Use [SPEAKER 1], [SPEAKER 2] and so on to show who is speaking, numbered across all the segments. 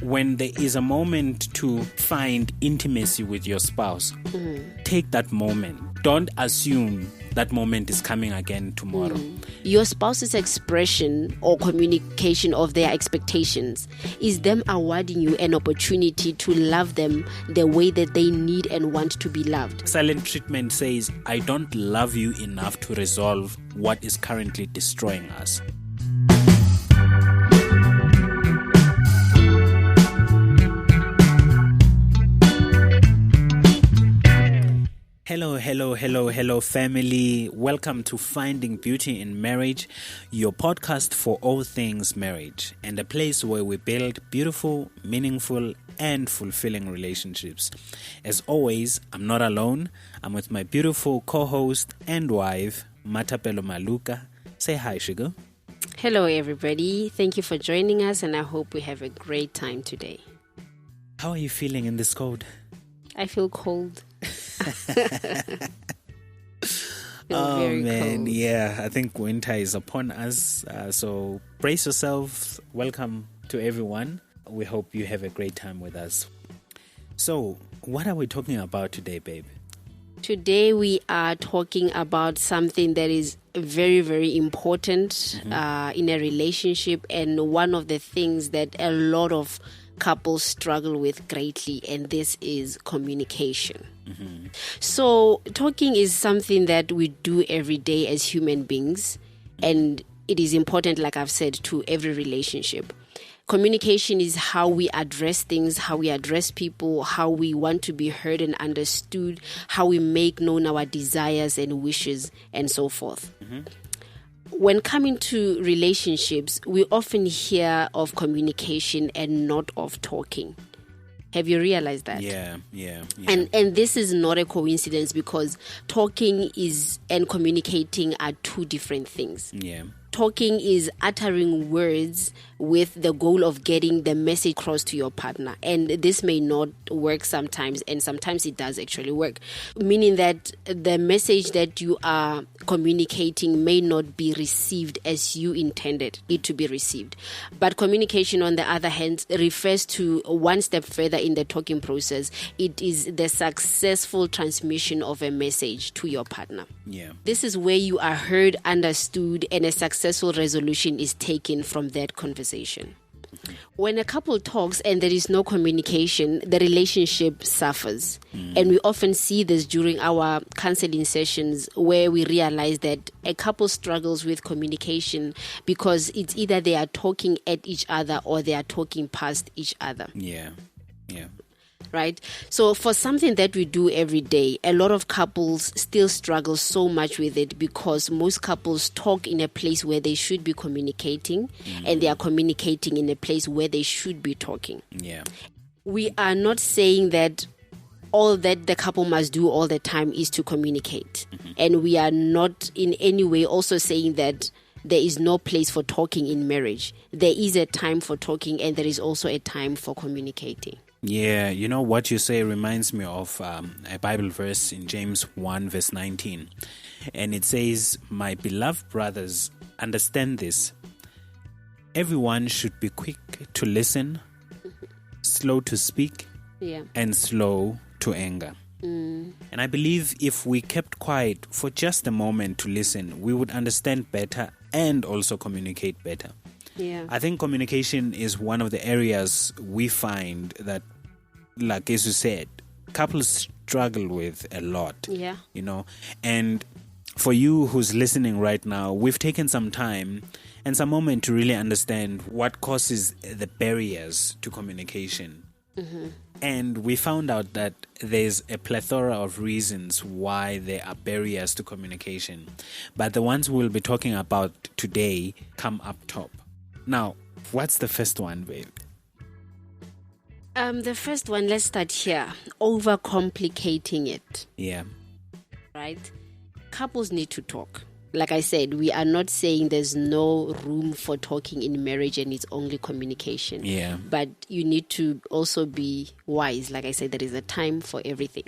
[SPEAKER 1] when there is a moment to find intimacy with your spouse, take that moment. Don't assume that moment is coming again tomorrow.
[SPEAKER 2] Your spouse's expression or communication of their expectations is them awarding you an opportunity to love them the way that they need and want to be loved.
[SPEAKER 1] Silent treatment says, I don't love you enough to resolve what is currently destroying us. Hello, family. Welcome to Finding Beauty in Marriage, your podcast for all things marriage, and a place where we build beautiful, meaningful, and fulfilling relationships. As always, I'm not alone. I'm with my beautiful co-host and wife, Matapelo Maluka. Say hi, Sugar.
[SPEAKER 2] Hello, everybody. Thank you for joining us, and I hope we have a great time today.
[SPEAKER 1] How are you feeling in this cold?
[SPEAKER 2] I feel cold.
[SPEAKER 1] Oh man,
[SPEAKER 2] cold.
[SPEAKER 1] Yeah, I think winter is upon us, so brace yourself. Welcome to everyone. We hope you have a great time with us. So, what are we talking about today, babe?
[SPEAKER 2] Today we are talking about something that is very, very important in a relationship, and one of the things that a lot of couples struggle with greatly, and this is communication. So talking is something that we do every day as human beings, and it is important, like I've said, to every relationship. Communication is how we address things, how we address people, how we want to be heard and understood, how we make known our desires and wishes, and so forth. When coming to relationships, we often hear of communication and not of talking. Have you realized that?
[SPEAKER 1] Yeah.
[SPEAKER 2] And this is not a coincidence, because talking and communicating are two different things.
[SPEAKER 1] Yeah.
[SPEAKER 2] Talking is uttering words with the goal of getting the message across to your partner. And this may not work sometimes, and sometimes it does actually work. Meaning that the message that you are communicating may not be received as you intended it to be received. But communication, on the other hand, refers to one step further in the talking process. It is the successful transmission of a message to your partner.
[SPEAKER 1] Yeah.
[SPEAKER 2] This is where you are heard, understood, and a successful resolution is taken from that conversation. When a couple talks and there is no communication, the relationship suffers. And we often see this during our counseling sessions, where we realize that a couple struggles with communication because it's either they are talking at each other or they are talking past each other.
[SPEAKER 1] Yeah.
[SPEAKER 2] Right? So for something that we do every day, a lot of couples still struggle so much with it, because most couples talk in a place where they should be communicating, and they are communicating in a place where they should be talking.
[SPEAKER 1] Yeah.
[SPEAKER 2] We are not saying that all that the couple must do all the time is to communicate. And we are not in any way also saying that there is no place for talking in marriage. There is a time for talking, and there is also a time for communicating.
[SPEAKER 1] Yeah, you know what you say reminds me of a Bible verse in James 1 verse 19. And it says, "My beloved brothers, understand this. Everyone should be quick to listen, slow to speak, and slow to anger." And I believe if we kept quiet for just a moment to listen, we would understand better and also communicate better.
[SPEAKER 2] Yeah.
[SPEAKER 1] I think communication is one of the areas we find that, like as you said, couples struggle with a lot.
[SPEAKER 2] Yeah.
[SPEAKER 1] You know, and for you who's listening right now, we've taken some time and some moment to really understand what causes the barriers to communication. And we found out that there's a plethora of reasons why there are barriers to communication. But the ones we'll be talking about today come up top. Now, what's the first one, babe?
[SPEAKER 2] The first one, let's start here. Over-complicating it.
[SPEAKER 1] Yeah.
[SPEAKER 2] Right? Couples need to talk. Like I said, we are not saying there's no room for talking in marriage and it's only communication.
[SPEAKER 1] Yeah.
[SPEAKER 2] But you need to also be wise. Like I said, there is a time for everything.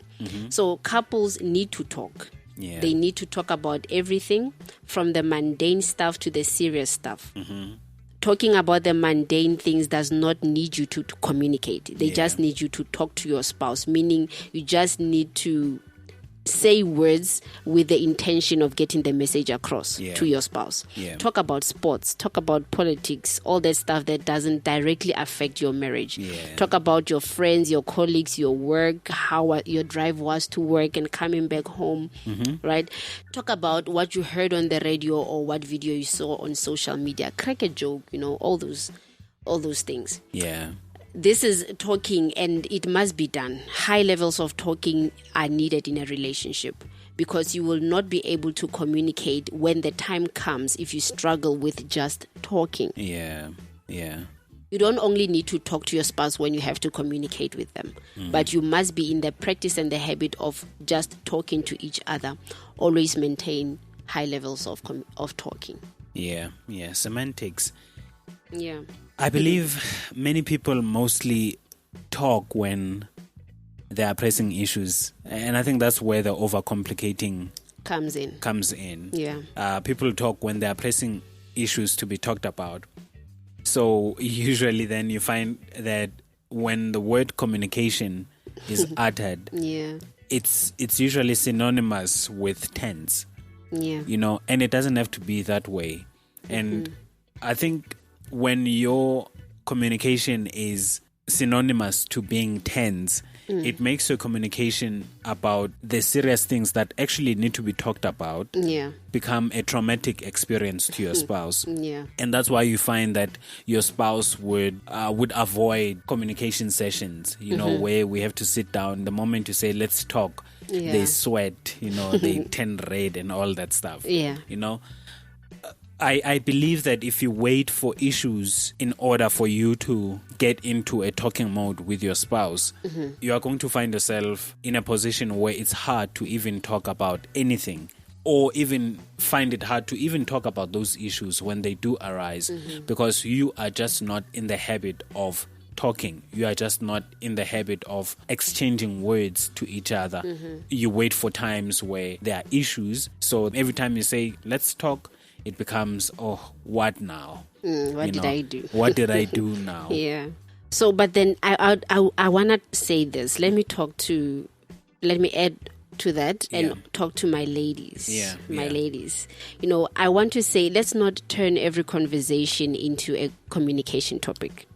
[SPEAKER 2] So couples need to talk.
[SPEAKER 1] Yeah.
[SPEAKER 2] They need to talk about everything, from the mundane stuff to the serious stuff. talking about the mundane things does not need you to communicate. They just need you to talk to your spouse, meaning you just need to say words with the intention of getting the message across to your spouse. Talk about sports, talk about politics, all that stuff that doesn't directly affect your marriage. Talk about your friends, your colleagues, your work, how your drive was to work and coming back home, right? Talk about what you heard on the radio or what video you saw on social media. Crack a joke, all those things. This is talking, and it must be done. High levels of talking are needed in a relationship, because you will not be able to communicate when the time comes if you struggle with just talking. You don't only need to talk to your spouse when you have to communicate with them, but you must be in the practice and the habit of just talking to each other. Always maintain high levels of talking.
[SPEAKER 1] Semantics. I believe many people mostly talk when there are pressing issues, and I think that's where the overcomplicating
[SPEAKER 2] comes in.
[SPEAKER 1] People talk when there are pressing issues to be talked about. So usually then you find that when the word communication is uttered, it's usually synonymous with tense. And it doesn't have to be that way. And I think when your communication is synonymous to being tense, it makes your communication about the serious things that actually need to be talked about become a traumatic experience to your spouse. And that's why you find that your spouse would avoid communication sessions, where we have to sit down. The moment you say, let's talk, they sweat, they turn red and all that stuff. I believe that if you wait for issues in order for you to get into a talking mode with your spouse, you are going to find yourself in a position where it's hard to even talk about anything, or even find it hard to even talk about those issues when they do arise, because you are just not in the habit of talking. You are just not in the habit of exchanging words to each other. You wait for times where there are issues. So every time you say, let's talk, it becomes, oh, what now?
[SPEAKER 2] What did I do?
[SPEAKER 1] What did I do now?
[SPEAKER 2] So, but then I want to say this. Let me add to that and talk to my ladies. Ladies. I want to say, let's not turn every conversation into a communication topic.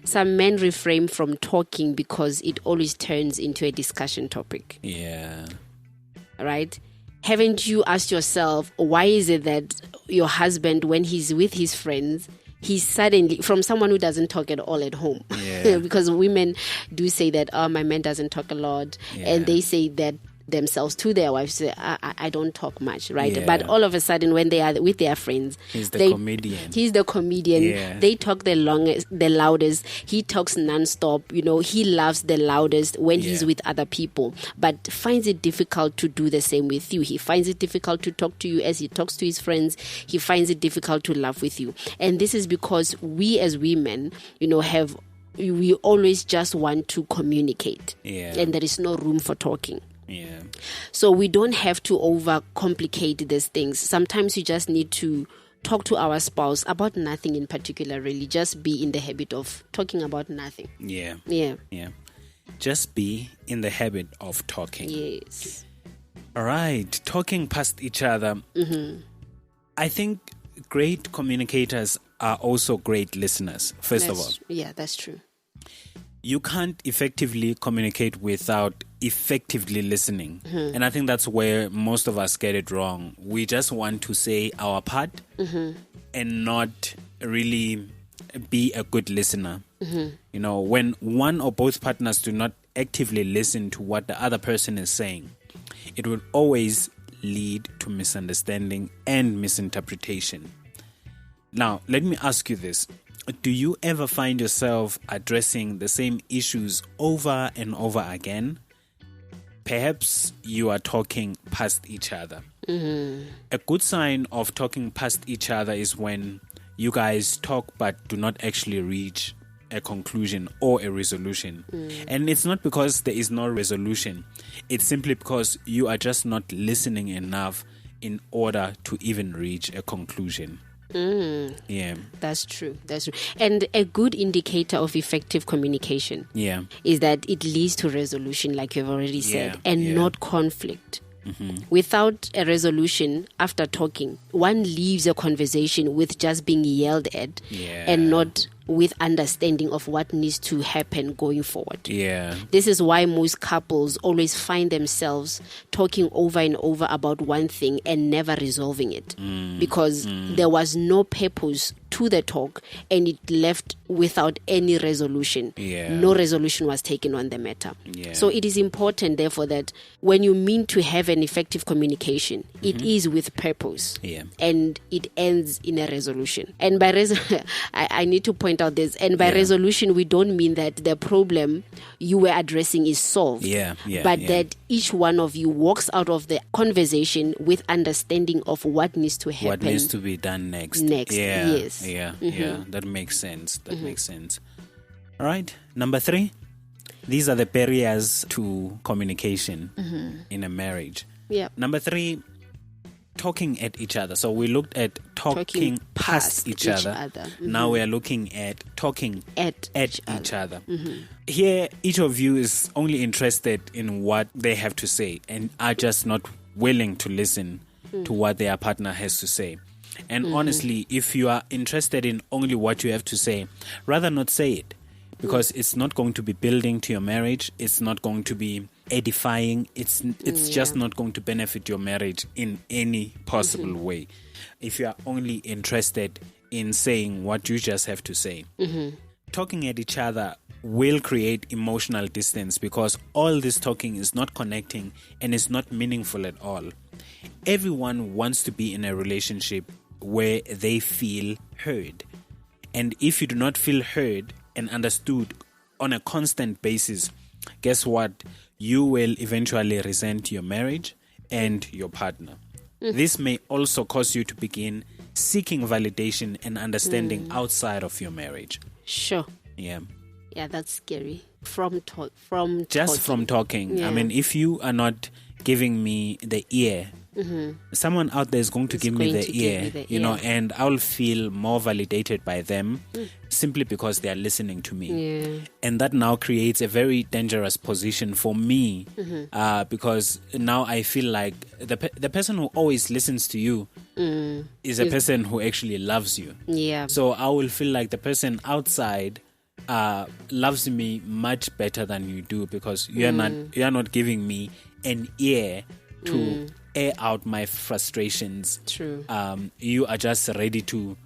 [SPEAKER 2] Some men refrain from talking because it always turns into a discussion topic. Right? Haven't you asked yourself, why is it that your husband, when he's with his friends, he's suddenly, from someone who doesn't talk at all at home, because women do say that, oh, my man doesn't talk a lot, and they say that themselves to their wives, say, I don't talk much, right? But all of a sudden, when they are with their friends,
[SPEAKER 1] he's the comedian.
[SPEAKER 2] They talk the loudest. He talks nonstop. He laughs the loudest when he's with other people, but finds it difficult to do the same with you. He finds it difficult to talk to you as he talks to his friends. He finds it difficult to laugh with you, and this is because we as women, we always just want to communicate, and there is no room for talking. So we don't have to overcomplicate these things. Sometimes you just need to talk to our spouse about nothing in particular, really. Just be in the habit of talking about nothing.
[SPEAKER 1] Just be in the habit of talking.
[SPEAKER 2] Yes.
[SPEAKER 1] All right. Talking past each other. I think great communicators are also great listeners, first of all.
[SPEAKER 2] Yeah, that's true.
[SPEAKER 1] You can't effectively communicate without effectively listening. And I think that's where most of us get it wrong. We just want to say our part and not really be a good listener. When one or both partners do not actively listen to what the other person is saying, it will always lead to misunderstanding and misinterpretation. Now, let me ask you this. Do you ever find yourself addressing the same issues over and over again? Perhaps you are talking past each other. A good sign of talking past each other is when you guys talk but do not actually reach a conclusion or a resolution. And it's not because there is no resolution. It's simply because you are just not listening enough in order to even reach a conclusion. Yeah.
[SPEAKER 2] That's true. And a good indicator of effective communication is that it leads to resolution, like you've already said, and not conflict. Without a resolution after talking, one leaves a conversation with just being yelled at and not with understanding of what needs to happen going forward.
[SPEAKER 1] Yeah.
[SPEAKER 2] This is why most couples always find themselves talking over and over about one thing and never resolving it because there was no purpose to the talk and it left without any resolution. No resolution was taken on the matter. So it is important, therefore, that when you mean to have an effective communication, it is with purpose and it ends in a resolution. And by I need to point out this, and by resolution, we don't mean that the problem you were addressing is solved, but that each one of you walks out of the conversation with understanding of what needs to happen.
[SPEAKER 1] What needs to be done next.
[SPEAKER 2] Yes.
[SPEAKER 1] Yeah. That makes sense. Makes sense. All right. Number 3. These are the barriers to communication in a marriage. Number 3, talking at each other. So we looked at talking past each other. Now we are looking at talking at each other. Here, each of you is only interested in what they have to say and are just not willing to listen to what their partner has to say. And honestly, if you are interested in only what you have to say, rather not say it. Because it's not going to be building to your marriage. It's not going to be edifying. It's just not going to benefit your marriage in any possible way. If you are only interested in saying what you just have to say. Talking at each other will create emotional distance because all this talking is not connecting and is not meaningful at all. Everyone wants to be in a relationship where they feel heard. And if you do not feel heard and understood on a constant basis, guess what? You will eventually resent your marriage and your partner. This may also cause you to begin seeking validation and understanding outside of your marriage.
[SPEAKER 2] Sure.
[SPEAKER 1] Yeah,
[SPEAKER 2] that's scary. From talking.
[SPEAKER 1] I mean, if you are not giving me the ear, someone out there is going to give me the ear, you know, and I'll feel more validated by them simply because they are listening to me. And that now creates a very dangerous position for me because now I feel like the person who always listens to you is a person who actually loves you. So I will feel like the person outside loves me much better than you do because you are not giving me an ear to air out my frustrations.
[SPEAKER 2] True.
[SPEAKER 1] You are just ready to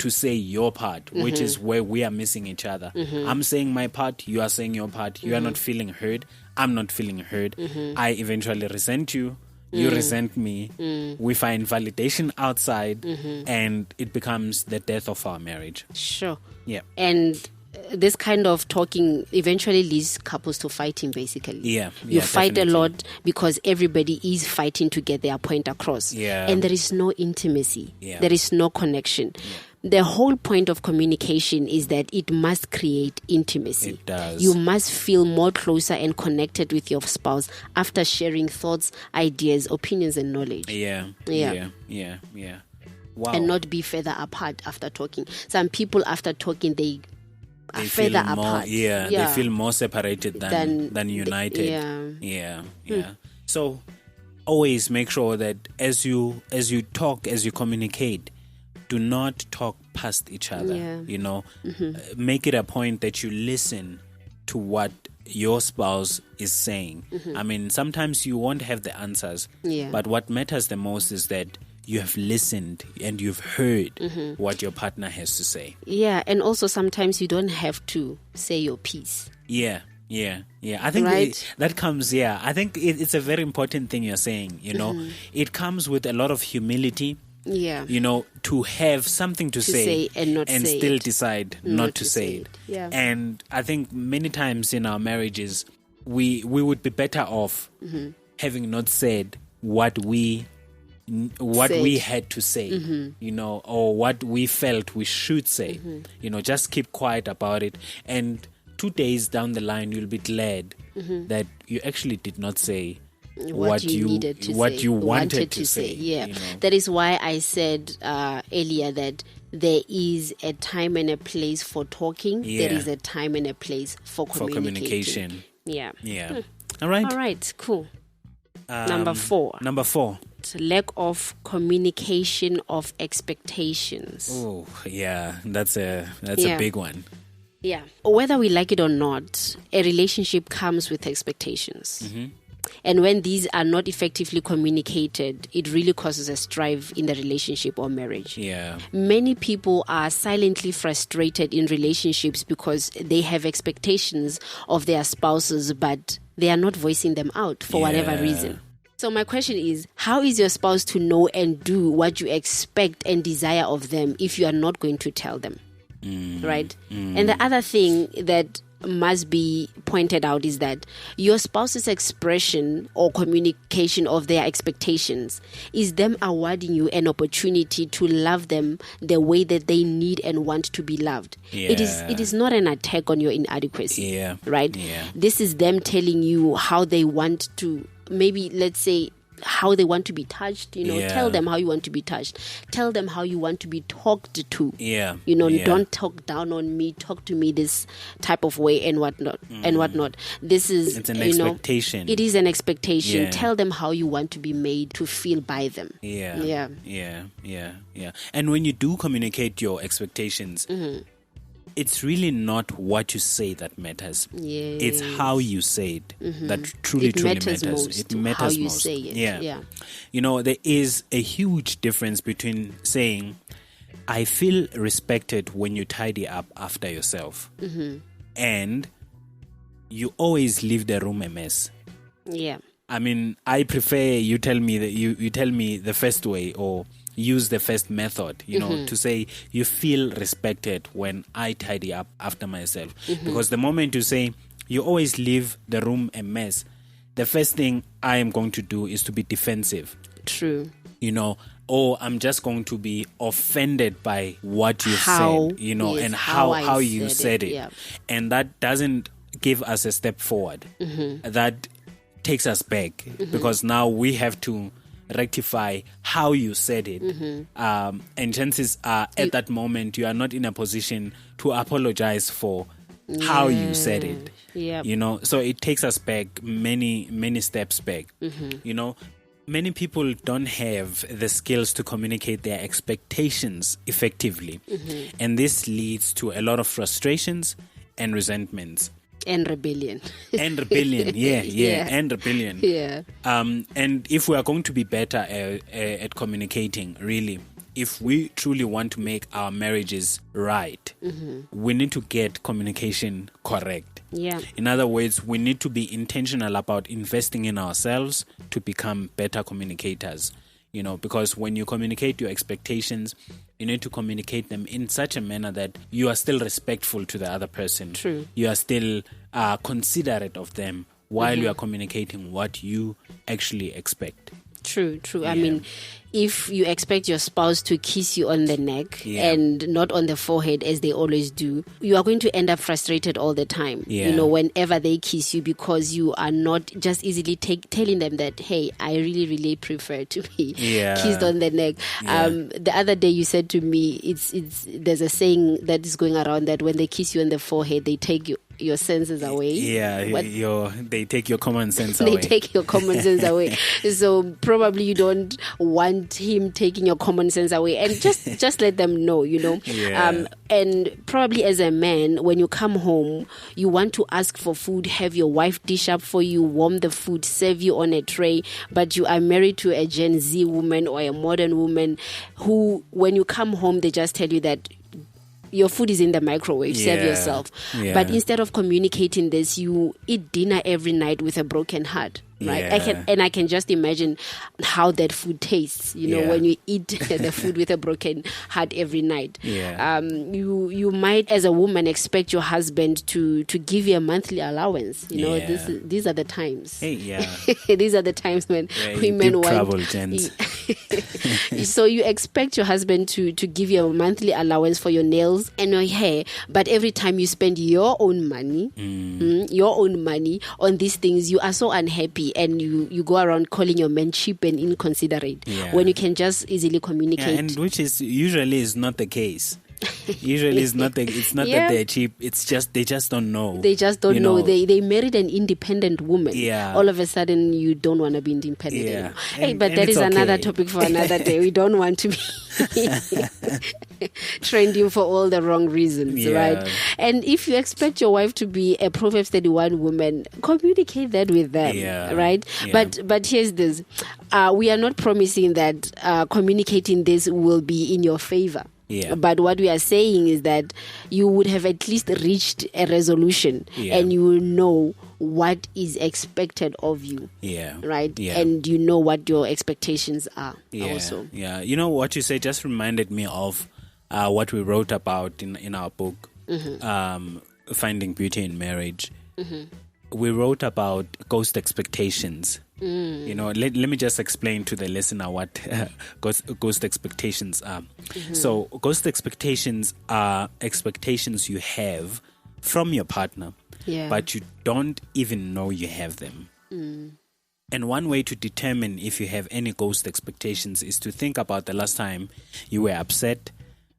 [SPEAKER 1] say your part, which is where we are missing each other. I'm saying my part, you are saying your part. You are not feeling heard, I'm not feeling heard. I eventually resent you, you resent me. We find validation outside and it becomes the death of our marriage.
[SPEAKER 2] Sure.
[SPEAKER 1] Yeah.
[SPEAKER 2] And this kind of talking eventually leads couples to fighting, basically. You fight definitely. A lot because everybody is fighting to get their point across. And there is no intimacy. There is no connection. The whole point of communication is that it must create intimacy.
[SPEAKER 1] It does.
[SPEAKER 2] You must feel more closer and connected with your spouse after sharing thoughts, ideas, opinions, and knowledge. Wow. And not be further apart after talking. Some people after talking, they further apart.
[SPEAKER 1] They feel more separated than united. So always make sure that as you talk, as you communicate, do not talk past each other. You know, make it a point that you listen to what your spouse is saying. I mean, sometimes you won't have the answers, but what matters the most is that you have listened and you've heard what your partner has to say.
[SPEAKER 2] And also sometimes you don't have to say your piece.
[SPEAKER 1] I think that comes, I think it's a very important thing you're saying, you know. It comes with a lot of humility, you know, to have something to say and still decide not to say it. And I think many times in our marriages, we would be better off having not said what we had to say, you know, or what we felt we should say, you know, just keep quiet about it. And 2 days down the line, you'll be glad that you actually did not say
[SPEAKER 2] what you needed to
[SPEAKER 1] what
[SPEAKER 2] say,
[SPEAKER 1] you wanted to say.
[SPEAKER 2] Yeah, that is why I said earlier that there is a time and a place for talking. There is a time and a place for communication. Yeah.
[SPEAKER 1] All
[SPEAKER 2] right, cool. Number four, lack of communication of expectations.
[SPEAKER 1] Oh yeah, that's a big one.
[SPEAKER 2] Yeah, whether we like it or not, a relationship comes with expectations. And when these are not effectively communicated, it really causes a strife in the relationship or marriage.
[SPEAKER 1] Yeah.
[SPEAKER 2] Many people are silently frustrated in relationships because they have expectations of their spouses, but they are not voicing them out for whatever reason. So my question is, how is your spouse to know and do what you expect and desire of them if you are not going to tell them? Right? And the other thing that must be pointed out is that your spouse's expression or communication of their expectations is them awarding you an opportunity to love them the way that they need and want to be loved. It is not an attack on your inadequacy, right? This is them telling you how they want to, maybe let's say how they want to be touched, tell them how you want to be touched. Tell them how you want to be talked to. Don't talk down on me, talk to me this type of way and whatnot. It's an
[SPEAKER 1] expectation.
[SPEAKER 2] It is an expectation. Tell them how you want to be made to feel by them.
[SPEAKER 1] And when you do communicate your expectations, it's really not what you say that matters. It's how you say it that truly matters. It matters
[SPEAKER 2] how you
[SPEAKER 1] most.
[SPEAKER 2] Say it.
[SPEAKER 1] There is a huge difference between saying, I feel respected when you tidy up after yourself, and you always leave the room a mess. I mean, I prefer you tell me that you tell me the first way, or use the first method, to say you feel respected when I tidy up after myself. Because the moment you say you always leave the room a mess, the first thing I am going to do is to be defensive.
[SPEAKER 2] True.
[SPEAKER 1] Or I'm just going to be offended by what you said, and how you said it. Yeah. And that doesn't give us a step forward. That takes us back, because now we have to rectify how you said it, and chances are at that moment you are not in a position to apologize for how you said it. So it takes us back many steps back. Many people don't have the skills to communicate their expectations effectively, and this leads to a lot of frustrations and resentments.
[SPEAKER 2] And rebellion.
[SPEAKER 1] And rebellion, and rebellion. And if we are going to be better at communicating, really, if we truly want to make our marriages right, we need to get communication correct. In other words, we need to be intentional about investing in ourselves to become better communicators. Because when you communicate your expectations, you need to communicate them in such a manner that you are still respectful to the other person.
[SPEAKER 2] True.
[SPEAKER 1] You are still considerate of them while you are communicating what you actually expect.
[SPEAKER 2] True. I mean, if you expect your spouse to kiss you on the neck and not on the forehead as they always do, you are going to end up frustrated all the time, whenever they kiss you, because you are not just easily telling them that, hey, I really, really prefer to be kissed on the neck. The other day you said to me, there's a saying that is going around that when they kiss you on the forehead, they take your senses away.
[SPEAKER 1] They take your common sense away.
[SPEAKER 2] They take your common sense away. So probably you don't want him taking your common sense away, and just let them know, and probably as a man, when you come home, you want to ask for food, have your wife dish up for you, warm the food, serve you on a tray, but you are married to a Gen Z woman or a modern woman who, when you come home, they just tell you that your food is in the microwave, serve yourself. But instead of communicating this, you eat dinner every night with a broken heart. Right, I can just imagine how that food tastes. When you eat the food with a broken heart every night. You might, as a woman, expect your husband to give you a monthly allowance. These are the times. These are the times when women want
[SPEAKER 1] trouble, gents.
[SPEAKER 2] So you expect your husband to give you a monthly allowance for your nails and your hair, but every time you spend your own money on these things, you are so unhappy. busy and you go around calling your men cheap and inconsiderate when you can just easily communicate.
[SPEAKER 1] And which is usually is not the case. Usually it's not that they're cheap, it's just they just don't know.
[SPEAKER 2] They just don't know. They married an independent woman. All of a sudden you don't want to be independent anymore. But that is another topic for another day. We don't want to be trending for all the wrong reasons, right? And if you expect your wife to be a Proverbs 31 woman, communicate that with them, right? But here's this. We are not promising that communicating this will be in your favor. But what we are saying is that you would have at least reached a resolution and you will know what is expected of you. Right? And you know what your expectations are also.
[SPEAKER 1] You know what you say just reminded me of what we wrote about in our book, Finding Beauty in Marriage. We wrote about ghost expectations. You know, let me just explain to the listener what ghost expectations are. So ghost expectations are expectations you have from your partner, but you don't even know you have them. And one way to determine if you have any ghost expectations is to think about the last time you were upset,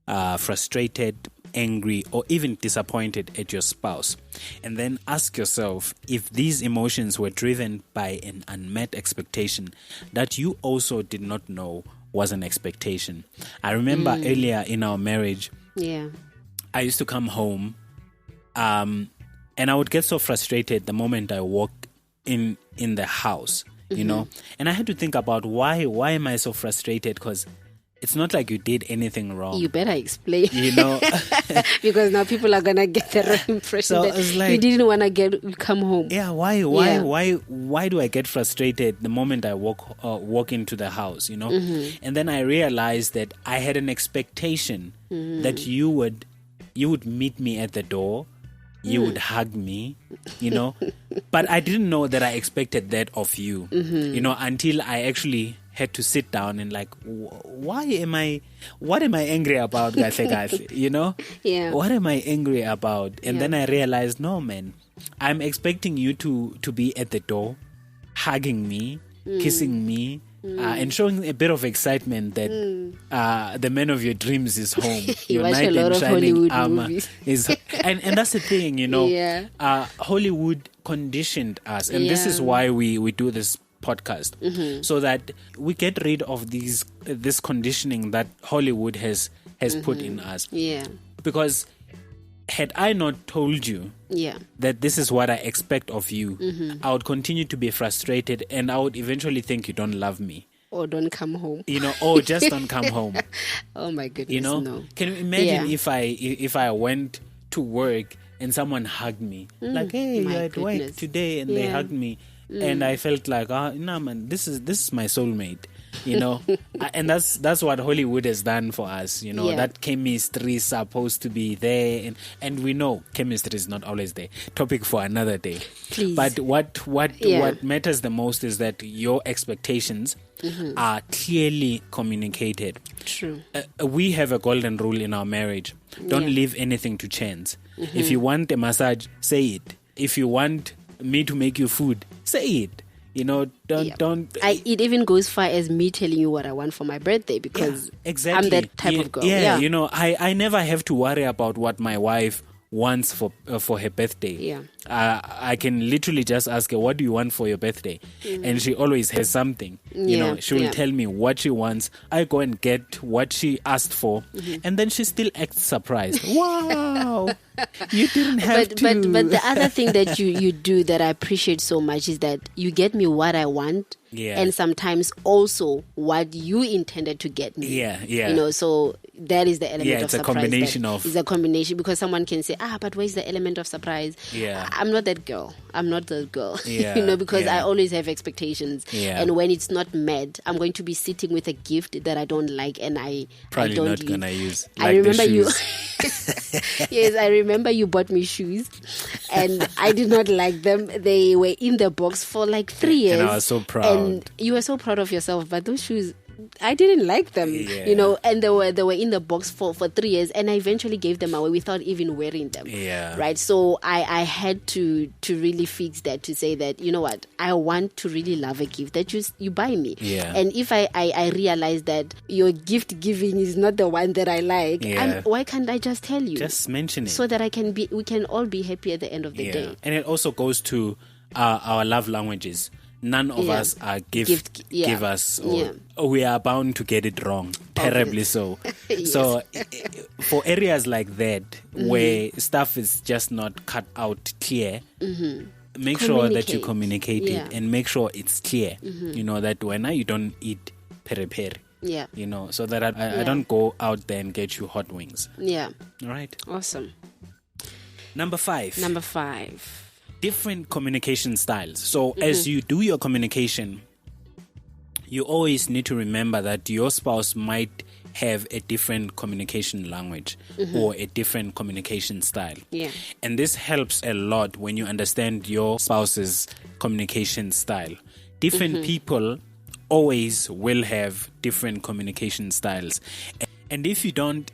[SPEAKER 1] frustrated, angry, or even disappointed at your spouse. And then ask yourself if these emotions were driven by an unmet expectation that you also did not know was an expectation. I remember earlier in our marriage, I used to come home and I would get so frustrated the moment I walked in the house, you know, and I had to think about why am I so frustrated? Because it's not like you did anything wrong.
[SPEAKER 2] You better explain.
[SPEAKER 1] You know,
[SPEAKER 2] because now people are gonna get the wrong impression that you didn't want to come home.
[SPEAKER 1] Yeah, why do I get frustrated the moment I walk into the house? You know, and then I realized that I had an expectation that you would meet me at the door. You would hug me, you know, but I didn't know that I expected that of you, you know, until I actually had to sit down and like, what am I angry about, you know? What am I angry about? And then I realized, no, man, I'm expecting you to be at the door, hugging me, kissing me, and showing a bit of excitement that the man of your dreams is home.
[SPEAKER 2] You watch a lot of Hollywood movies.
[SPEAKER 1] And that's the thing, you know. Hollywood conditioned us, and this is why we do this podcast, so that we get rid of this conditioning that Hollywood has put in us. Because had I not told you that this is what I expect of you, I would continue to be frustrated and I would eventually think you don't love me.
[SPEAKER 2] Or don't come home.
[SPEAKER 1] You know, or just don't come home.
[SPEAKER 2] Oh my goodness,
[SPEAKER 1] you know?
[SPEAKER 2] No.
[SPEAKER 1] Can you imagine if I went to work and someone hugged me? Like, hey, you're at work today, and they hugged me. And I felt like, no, man, this is my soulmate, you know. And that's what Hollywood has done for us, you know. That chemistry is supposed to be there, and we know chemistry is not always there. Topic for another day.
[SPEAKER 2] Please.
[SPEAKER 1] But what matters the most is that your expectations are clearly communicated.
[SPEAKER 2] True.
[SPEAKER 1] We have a golden rule in our marriage: don't leave anything to chance. If you want a massage, say it. If you want me to make you food, say it. You know, don't.
[SPEAKER 2] It even goes far as me telling you what I want for my birthday, because
[SPEAKER 1] exactly.
[SPEAKER 2] I'm that type of girl.
[SPEAKER 1] You know, I never have to worry about what my wife wants for her birthday. I can literally just ask her, what do you want for your birthday? And she always has something. You know, she will tell me what she wants. I go and get what she asked for, and then she still acts surprised. Wow, you didn't have to.
[SPEAKER 2] But the other thing that you do that I appreciate so much is that you get me what I want, and sometimes also what you intended to get me. You know, so that is the element of surprise. It's a combination, because someone can say, but where's the element of surprise? I'm not that girl. You know, because I always have expectations. And when it's not met, I'm going to be sitting with a gift that I don't like, and I don't
[SPEAKER 1] not gonna use.
[SPEAKER 2] I remember you. Yes, I remember you bought me shoes, and I did not like them. They were in the box for like 3 years.
[SPEAKER 1] And I was so proud.
[SPEAKER 2] And you were so proud of yourself, but those shoes, I didn't like them,
[SPEAKER 1] Yeah.
[SPEAKER 2] you know, and they were in the box for 3 years, and I eventually gave them away without even wearing them.
[SPEAKER 1] Yeah.
[SPEAKER 2] Right. So I had to really fix that, to say that, you know what, I want to really love a gift that you buy me.
[SPEAKER 1] Yeah.
[SPEAKER 2] And if I realize that your gift giving is not the one that I like,
[SPEAKER 1] Yeah.
[SPEAKER 2] why can't I just tell you?
[SPEAKER 1] Just mention it.
[SPEAKER 2] So that we can all be happy at the end of the day.
[SPEAKER 1] And it also goes to our love languages. None of us are givers, or we are bound to get it wrong, terribly so.
[SPEAKER 2] Yes.
[SPEAKER 1] So for areas like that, where stuff is just not cut out clear, make sure that you communicate it, and make sure it's clear, you know, that when you don't eat peri-peri.
[SPEAKER 2] Yeah.
[SPEAKER 1] You know, so that I don't go out there and get you hot wings.
[SPEAKER 2] Yeah.
[SPEAKER 1] All right.
[SPEAKER 2] Awesome.
[SPEAKER 1] Number 5. Different communication styles. So as you do your communication, you always need to remember that your spouse might have a different communication language or a different communication style.
[SPEAKER 2] Yeah.
[SPEAKER 1] And this helps a lot when you understand your spouse's communication style. Different people always will have different communication styles. And if you don't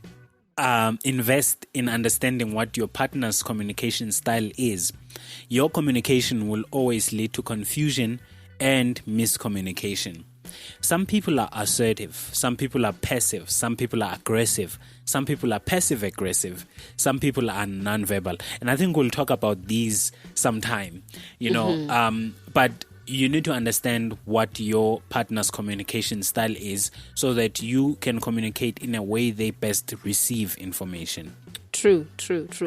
[SPEAKER 1] invest in understanding what your partner's communication style is, your communication will always lead to confusion and miscommunication. Some people are assertive, some people are passive, some people are aggressive, some people are passive aggressive, some people are nonverbal. And I think we'll talk about these sometime, you know, but you need to understand what your partner's communication style is so that you can communicate in a way they best receive information.
[SPEAKER 2] True.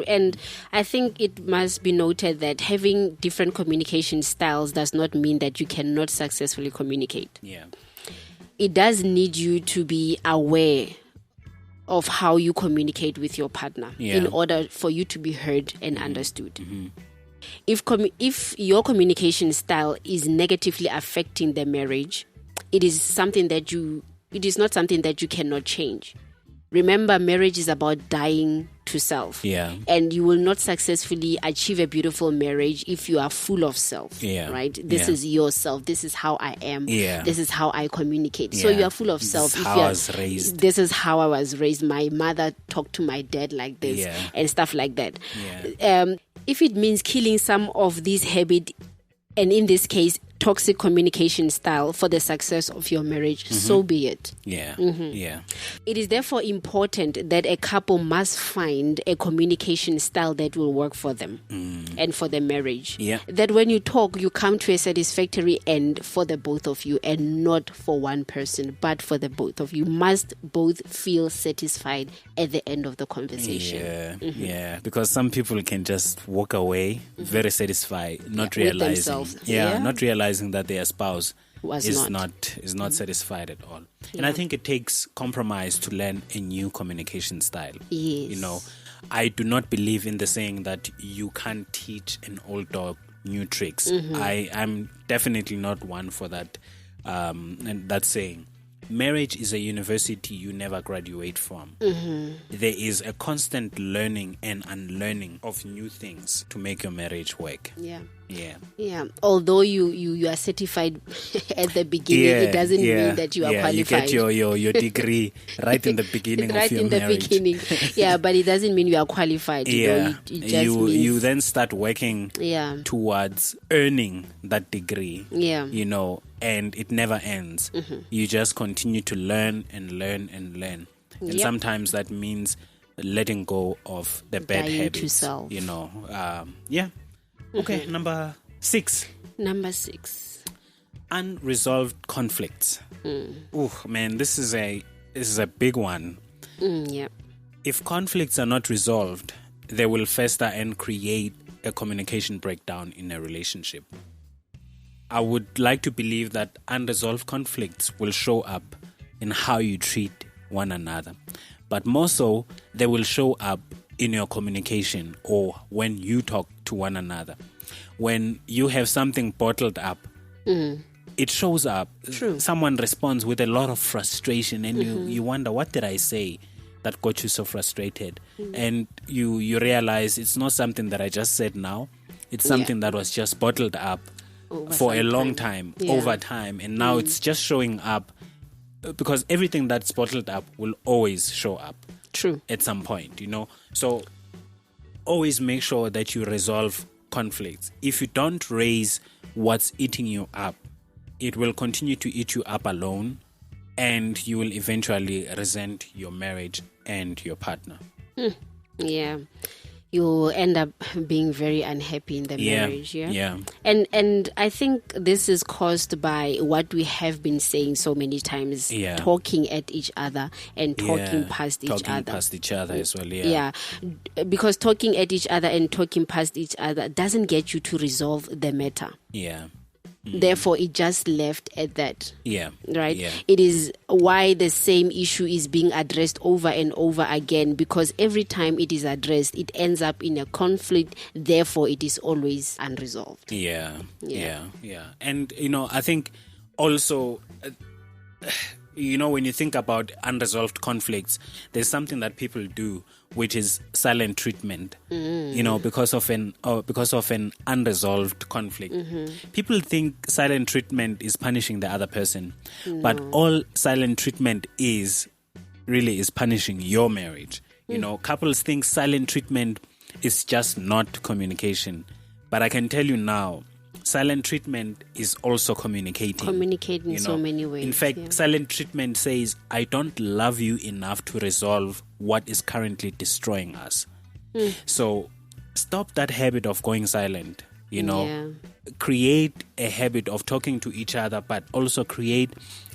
[SPEAKER 2] And I think it must be noted that having different communication styles does not mean that you cannot successfully communicate.
[SPEAKER 1] Yeah.
[SPEAKER 2] It does need you to be aware of how you communicate with your partner in order for you to be heard and understood. If your communication style is negatively affecting the marriage, it is not something that you cannot change. Remember, marriage is about dying to self.
[SPEAKER 1] Yeah.
[SPEAKER 2] And you will not successfully achieve a beautiful marriage if you are full of self.
[SPEAKER 1] Yeah.
[SPEAKER 2] Right? This is yourself. This is how I am.
[SPEAKER 1] Yeah.
[SPEAKER 2] This is how I communicate. So you are full of self.
[SPEAKER 1] This is how I was raised.
[SPEAKER 2] This is how I was raised. My mother talked to my dad like this and stuff like that.
[SPEAKER 1] Yeah.
[SPEAKER 2] If it means killing some of these habits, and in this case, toxic communication style for the success of your marriage, so be it.
[SPEAKER 1] Yeah.
[SPEAKER 2] It is therefore important that a couple must find a communication style that will work for them and for the marriage.
[SPEAKER 1] Yeah.
[SPEAKER 2] That when you talk, you come to a satisfactory end for the both of you, and not for one person, but for the both of you. Must both feel satisfied at the end of the conversation.
[SPEAKER 1] Yeah. Because some people can just walk away very satisfied, not realizing. Not realizing that their spouse is not satisfied at all. And I think it takes compromise to learn a new communication style.
[SPEAKER 2] Yes.
[SPEAKER 1] You know, I do not believe in the saying that you can't teach an old dog new tricks. I'm definitely not one for that. And that saying. Marriage is a university you never graduate from. There is a constant learning and unlearning of new things to make your marriage work. Yeah.
[SPEAKER 2] Although you are certified at the beginning, it doesn't mean that you are qualified.
[SPEAKER 1] You get your degree right in the beginning of your marriage.
[SPEAKER 2] But it doesn't mean you are qualified. It just means
[SPEAKER 1] you then start working towards earning that degree. You know, and it never ends. You just continue to learn and learn and learn. And sometimes that means letting go of the bad habits.
[SPEAKER 2] To self.
[SPEAKER 1] You know, Okay, number 6. Unresolved conflicts. Oh man, this is a big one. If conflicts are not resolved, they will fester and create a communication breakdown in a relationship. I would like to believe that unresolved conflicts will show up in how you treat one another, but more so, they will show up in your communication or when you talk to one another. When you have something bottled up, it shows up.
[SPEAKER 2] True.
[SPEAKER 1] Someone responds with a lot of frustration, and you wonder, what did I say that got you so frustrated? And you realize it's not something that I just said now. It's something that was just bottled up for a long time, over time, and now it's just showing up because everything that's bottled up will always show up.
[SPEAKER 2] True.
[SPEAKER 1] At some point, So always make sure that you resolve conflicts. If you don't raise what's eating you up, it will continue to eat you up alone, and you will eventually resent your marriage and your partner.
[SPEAKER 2] Yeah. You'll end up being very unhappy in the marriage.
[SPEAKER 1] Yeah.
[SPEAKER 2] And I think this is caused by what we have been saying so many times, talking at each other and talking past each other.
[SPEAKER 1] Talking past each other as well,
[SPEAKER 2] Yeah, because talking at each other and talking past each other doesn't get you to resolve the matter.
[SPEAKER 1] Yeah.
[SPEAKER 2] Therefore, it just left at that.
[SPEAKER 1] Yeah.
[SPEAKER 2] Right?
[SPEAKER 1] Yeah.
[SPEAKER 2] It is why the same issue is being addressed over and over again, because every time it is addressed, it ends up in a conflict. Therefore, it is always unresolved.
[SPEAKER 1] Yeah. And, I think also, when you think about unresolved conflicts, there's something that people do, which is silent treatment. Because of an unresolved conflict. People think silent treatment is punishing the other person, but all silent treatment is punishing your marriage. Couples think silent treatment is just not communication, but I can tell you now, silent treatment is also communicating
[SPEAKER 2] in so many ways.
[SPEAKER 1] In fact, silent treatment says, I don't love you enough to resolve what is currently destroying us. So stop that habit of going silent. Create a habit of talking to each other, but also create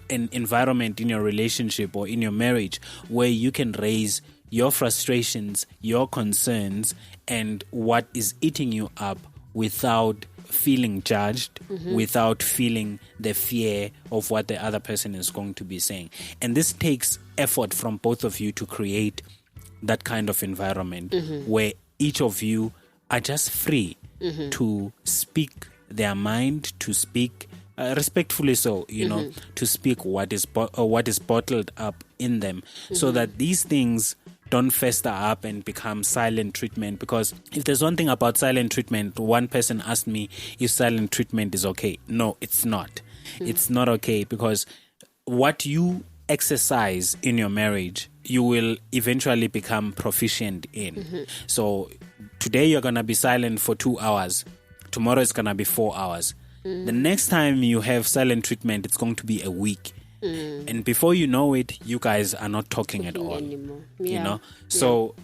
[SPEAKER 1] an environment in your relationship or in your marriage where you can raise your frustrations, your concerns, and what is eating you up without feeling judged, without feeling the fear of what the other person is going to be saying. And this takes effort from both of you to create that kind of environment where each of you are just free to speak their mind, to speak respectfully so, to speak what is bottled up in them, so that these things don't fester up and become silent treatment. Because if there's one thing about silent treatment, one person asked me if silent treatment is okay. No, it's not. It's not okay, because what you exercise in your marriage, you will eventually become proficient in. So today you're going to be silent for 2 hours. Tomorrow it's going to be 4 hours. The next time you have silent treatment, it's going to be a week. And before you know it, you guys are not talking at all anymore. So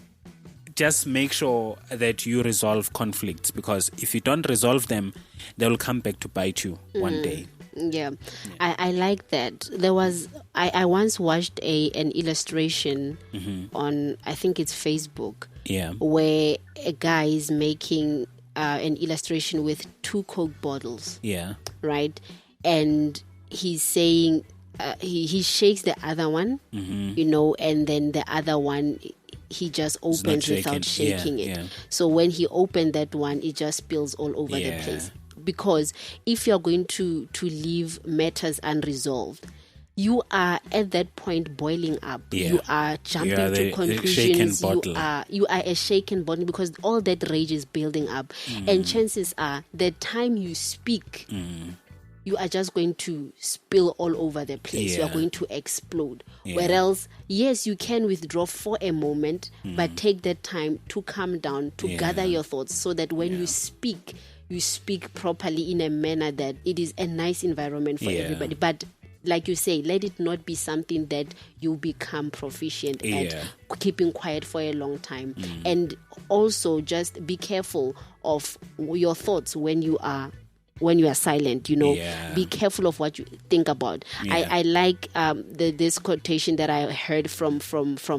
[SPEAKER 1] just make sure that you resolve conflicts, because if you don't resolve them, they'll come back to bite you one day. I like that. I once watched an illustration on, I think it's Facebook, where a guy is making an illustration with 2 Coke bottles, right? And he's saying he shakes the other one, and then the other one he just opens without shaking it. So when he opened that one, it just spills all over the place. Because if you're going to leave matters unresolved, you are at that point boiling up. You are jumping to conclusions. You are a shaken bottle, because all that rage is building up. And chances are, the time you speak, you are just going to spill all over the place. You are going to explode. Whereas, yes, you can withdraw for a moment, but take that time to calm down, to gather your thoughts, so that when you speak properly in a manner that it is a nice environment for everybody. But like you say, let it not be something that you become proficient at keeping quiet for a long time. And also just be careful of your thoughts when you are silent, be careful of what you think about. I like this quotation that I heard from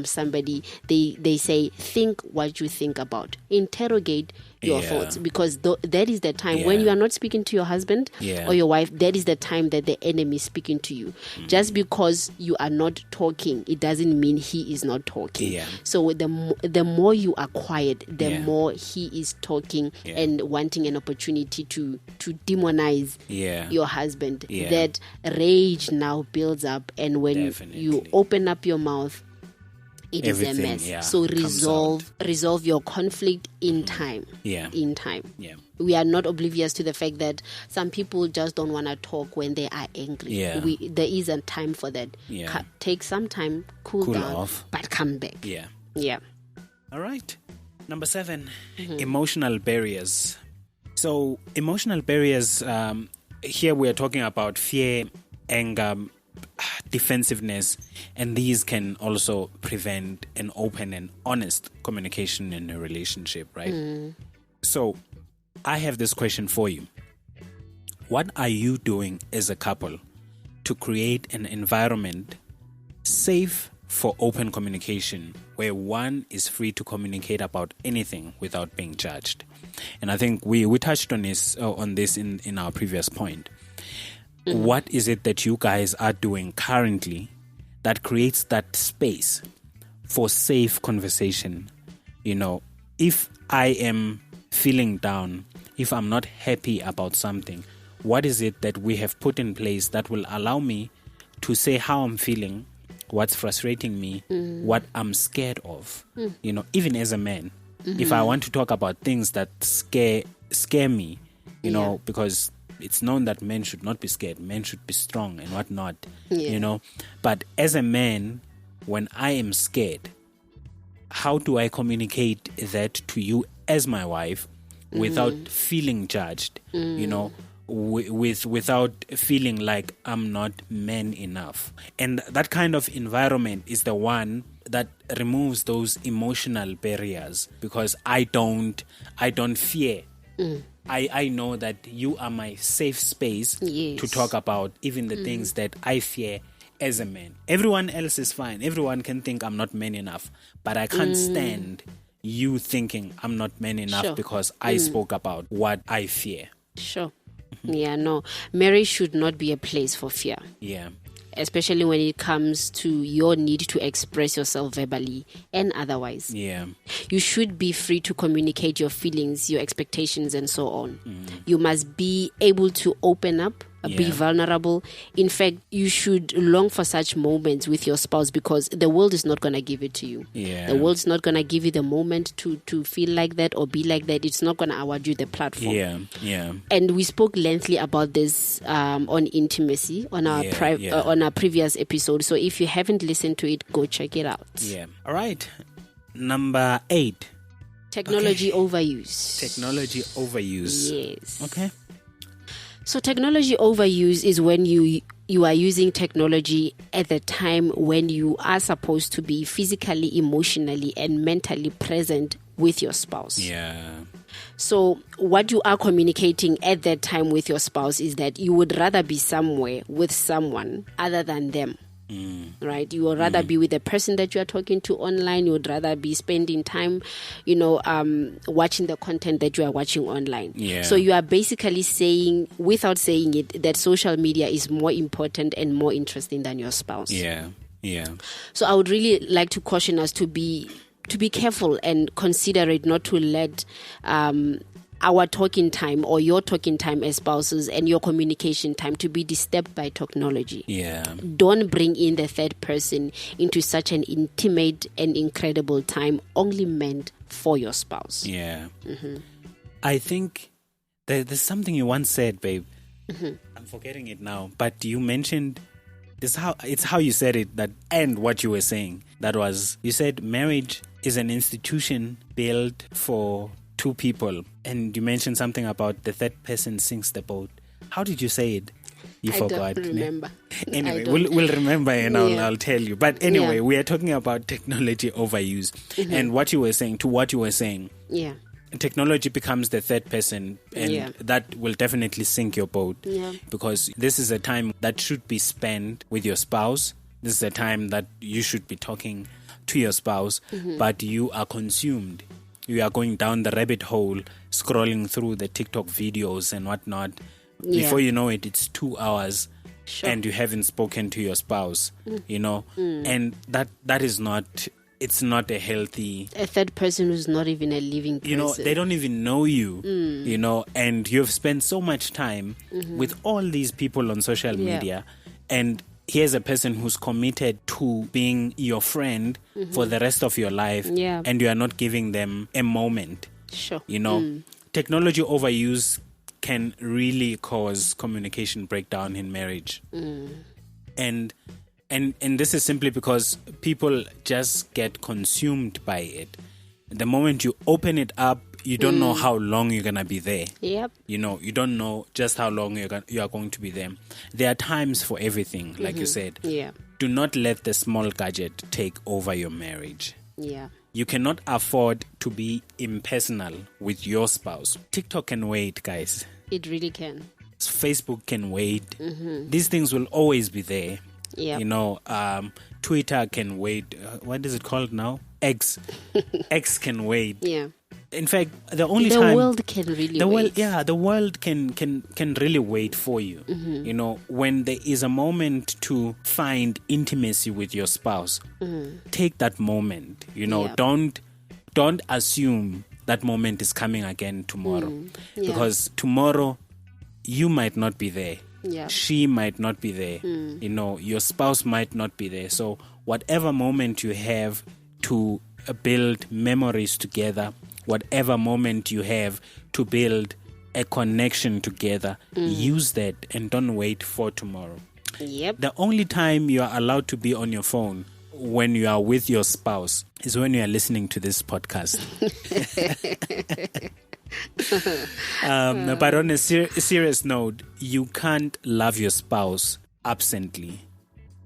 [SPEAKER 1] somebody. They say, think what you think about. Interrogate your thoughts, because that is the time when you are not speaking to your husband or your wife. That is the time that the enemy is speaking to you. Just because you are not talking, it doesn't mean he is not talking. So the more you are quiet, the more he is talking and wanting an opportunity to demonize your husband. That rage now builds up, and when you open up your mouth,
[SPEAKER 2] it is a
[SPEAKER 1] everything,
[SPEAKER 2] mess. So
[SPEAKER 1] comes out.
[SPEAKER 2] resolve your conflict in time.
[SPEAKER 1] Yeah.
[SPEAKER 2] In time.
[SPEAKER 1] Yeah.
[SPEAKER 2] We are not oblivious to the fact that some people just don't want to talk when they are angry.
[SPEAKER 1] Yeah.
[SPEAKER 2] There is a time for that.
[SPEAKER 1] Yeah.
[SPEAKER 2] Take some time, cool down,
[SPEAKER 1] off.
[SPEAKER 2] but come back.
[SPEAKER 1] Yeah.
[SPEAKER 2] Yeah.
[SPEAKER 1] All right. Number 7, emotional barriers. So emotional barriers, here we are talking about fear, anger, defensiveness, and these can also prevent an open and honest communication in a relationship, right? So I have this question for you. What are you doing as a couple to create an environment safe for open communication where one is free to communicate about anything without being judged? And I think we touched on this in our previous point. What is it that you guys are doing currently that creates that space for safe conversation? You know, if I am feeling down, if I'm not happy about something, what is it that we have put in place that will allow me to say how I'm feeling, what's frustrating me, what I'm scared of? You know, even as a man, if I want to talk about things that scare me, you know, because it's known that men should not be scared, men should be strong and whatnot, you know. But as a man, when I am scared, how do I communicate that to you as my wife without feeling judged, you know, without feeling like I'm not man enough? And that kind of environment is the one that removes those emotional barriers, because I don't fear. I know that you are my safe space to talk about even the things that I fear as a man. Everyone else is fine. Everyone can think I'm not man enough, but I can't stand you thinking I'm not man enough because I spoke about what I fear.
[SPEAKER 2] Sure. Yeah, no. Marriage should not be a place for fear.
[SPEAKER 1] Yeah.
[SPEAKER 2] Especially when it comes to your need to express yourself verbally and otherwise.
[SPEAKER 1] Yeah.
[SPEAKER 2] You should be free to communicate your feelings, your expectations, and so on. You must be able to open up, be vulnerable. In fact, you should long for such moments with your spouse, because the world is not going to give it to you.
[SPEAKER 1] Yeah.
[SPEAKER 2] The world's not going to give you the moment to feel like that or be like that. It's not going to award you the platform.
[SPEAKER 1] Yeah. Yeah.
[SPEAKER 2] And we spoke lengthily about this on intimacy on our on our previous episode. So if you haven't listened to it, go check it out.
[SPEAKER 1] Yeah. All right. Number 8.
[SPEAKER 2] Technology overuse.
[SPEAKER 1] Technology overuse.
[SPEAKER 2] Yes.
[SPEAKER 1] Okay.
[SPEAKER 2] So technology overuse is when you are using technology at the time when you are supposed to be physically, emotionally, and mentally present with your spouse.
[SPEAKER 1] Yeah.
[SPEAKER 2] So what you are communicating at that time with your spouse is that you would rather be somewhere with someone other than them. Right? You would rather be with the person that you are talking to online. You would rather be spending time, you know, watching the content that you are watching online.
[SPEAKER 1] Yeah.
[SPEAKER 2] So you are basically saying, without saying it, that social media is more important and more interesting than your spouse.
[SPEAKER 1] Yeah. Yeah.
[SPEAKER 2] So I would really like to caution us to be careful and considerate, not to let our talking time or your talking time as spouses and your communication time to be disturbed by technology.
[SPEAKER 1] Yeah.
[SPEAKER 2] Don't bring in the third person into such an intimate and incredible time only meant for your spouse.
[SPEAKER 1] Yeah. I think there's something you once said, babe. I'm forgetting it now, but you mentioned it's how you said it, that, and what you were saying. That was, you said marriage is an institution built for two people, and you mentioned something about the third person sinks the boat. How did you say it? You forgot.
[SPEAKER 2] I don't remember.
[SPEAKER 1] Anyway, we'll remember and I'll tell you. But anyway, we are talking about technology overuse, and what you were saying, technology becomes the third person, and that will definitely sink your boat, because this is a time that should be spent with your spouse. This is a time that you should be talking to your spouse, but you are consumed. You are going down the rabbit hole, scrolling through the TikTok videos and whatnot. Before you know it, it's 2 hours, and you haven't spoken to your spouse, you know, and that is not, it's not a healthy...
[SPEAKER 2] A third person who's not even a living person.
[SPEAKER 1] You know, they don't even know you, you know, and you've spent so much time with all these people on social media, and here's a person who's committed to being your friend for the rest of your life, and you are not giving them a moment.
[SPEAKER 2] Sure.
[SPEAKER 1] Technology overuse can really cause communication breakdown in marriage. And this is simply because people just get consumed by it. The moment you open it up, you don't know how long you're going to be there.
[SPEAKER 2] Yep.
[SPEAKER 1] You don't know just how long you are going to be there. There are times for everything, like you said.
[SPEAKER 2] Yeah.
[SPEAKER 1] Do not let the small gadget take over your marriage.
[SPEAKER 2] Yeah.
[SPEAKER 1] You cannot afford to be impersonal with your spouse. TikTok can wait, guys.
[SPEAKER 2] It really can.
[SPEAKER 1] Facebook can wait. These things will always be there.
[SPEAKER 2] Yeah.
[SPEAKER 1] Twitter can wait. What is it called now? X. X can wait.
[SPEAKER 2] Yeah.
[SPEAKER 1] In fact, the only
[SPEAKER 2] the
[SPEAKER 1] time
[SPEAKER 2] world can really wait.
[SPEAKER 1] The world can really wait for you. When there is a moment to find intimacy with your spouse, take that moment. Don't assume that moment is coming again tomorrow, because tomorrow you might not be there.
[SPEAKER 2] Yeah.
[SPEAKER 1] She might not be there. Your spouse might not be there. So whatever moment you have to build memories together, whatever moment you have to build a connection together, use that and don't wait for tomorrow.
[SPEAKER 2] Yep.
[SPEAKER 1] The only time you are allowed to be on your phone when you are with your spouse is when you are listening to this podcast. But on a serious note, you can't love your spouse absently.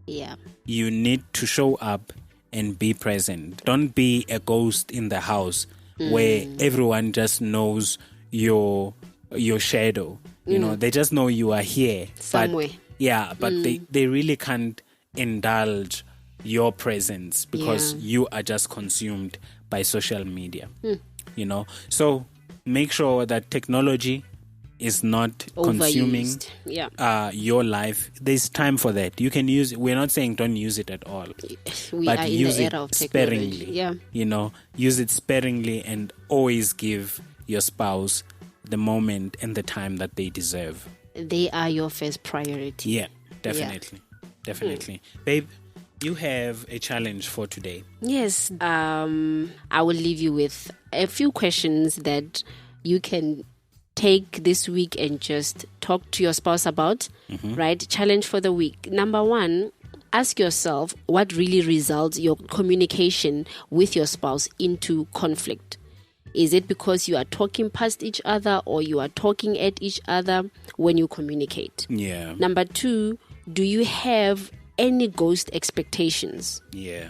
[SPEAKER 2] Yeah.
[SPEAKER 1] You need to show up and be present. Don't be a ghost in the house where everyone just knows your shadow. They just know you are here
[SPEAKER 2] somewhere.
[SPEAKER 1] But they really can't indulge your presence because you are just consumed by social media. So make sure that technology is not consuming your life. There's time for that. You can use it. We're not saying don't use it at all.
[SPEAKER 2] But use it
[SPEAKER 1] sparingly.
[SPEAKER 2] Yeah.
[SPEAKER 1] Use it sparingly and always give your spouse the moment and the time that they deserve.
[SPEAKER 2] They are your first priority.
[SPEAKER 1] Yeah, definitely. Yeah. Definitely. Babe, you have a challenge for today.
[SPEAKER 2] Yes. I will leave you with a few questions that you can take this week and just talk to your spouse about, right? Challenge for the week. Number 1, ask yourself what really results your communication with your spouse into conflict. Is it because you are talking past each other or you are talking at each other when you communicate?
[SPEAKER 1] Yeah.
[SPEAKER 2] Number 2, do you have any ghost expectations?
[SPEAKER 1] Yeah.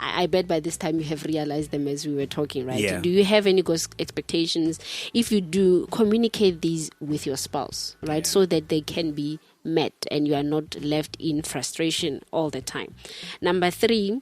[SPEAKER 2] I bet by this time you have realized them as we were talking, right?
[SPEAKER 1] Yeah.
[SPEAKER 2] Do you have any ghost expectations? If you do, communicate these with your spouse, right? So that they can be met and you are not left in frustration all the time. Number 3,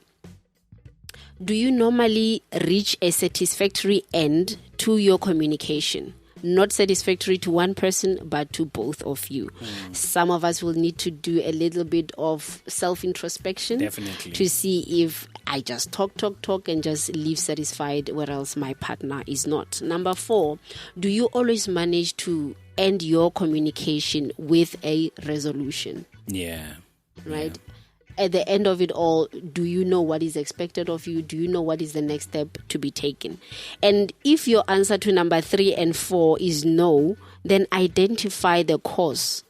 [SPEAKER 2] do you normally reach a satisfactory end to your communication? Not satisfactory to one person, but to both of you. Some of us will need to do a little bit of self-introspection.
[SPEAKER 1] Definitely.
[SPEAKER 2] To see if I just talk and just leave satisfied, whereas my partner is not. Number 4, do you always manage to end your communication with a resolution?
[SPEAKER 1] Yeah.
[SPEAKER 2] Right? Yeah. At the end of it all, do you know what is expected of you? Do you know what is the next step to be taken? And if your answer to number 3 and 4 is no, then identify the cause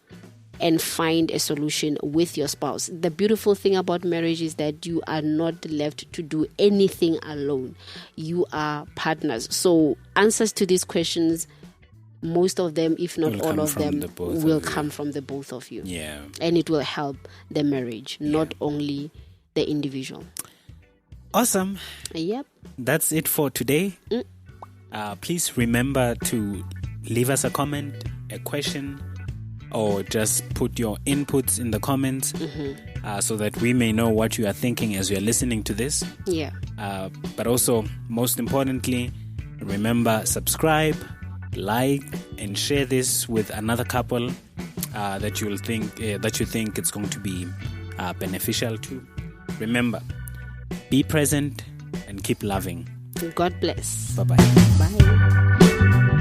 [SPEAKER 2] and find a solution with your spouse. The beautiful thing about marriage is that you are not left to do anything alone. You are partners. So answers to these questions, most of them, if not all of them, will come from the both of you.
[SPEAKER 1] Yeah.
[SPEAKER 2] And it will help the marriage, not only the individual.
[SPEAKER 1] Awesome.
[SPEAKER 2] Yep.
[SPEAKER 1] That's it for today. Please remember to leave us a comment, a question, or just put your inputs in the comments so that we may know what you are thinking as you are listening to this.
[SPEAKER 2] Yeah.
[SPEAKER 1] But also, most importantly, remember, subscribe, like, and share this with another couple that you think it's going to be beneficial to. Remember, be present and keep loving.
[SPEAKER 2] God bless.
[SPEAKER 1] Bye-bye.
[SPEAKER 2] Bye.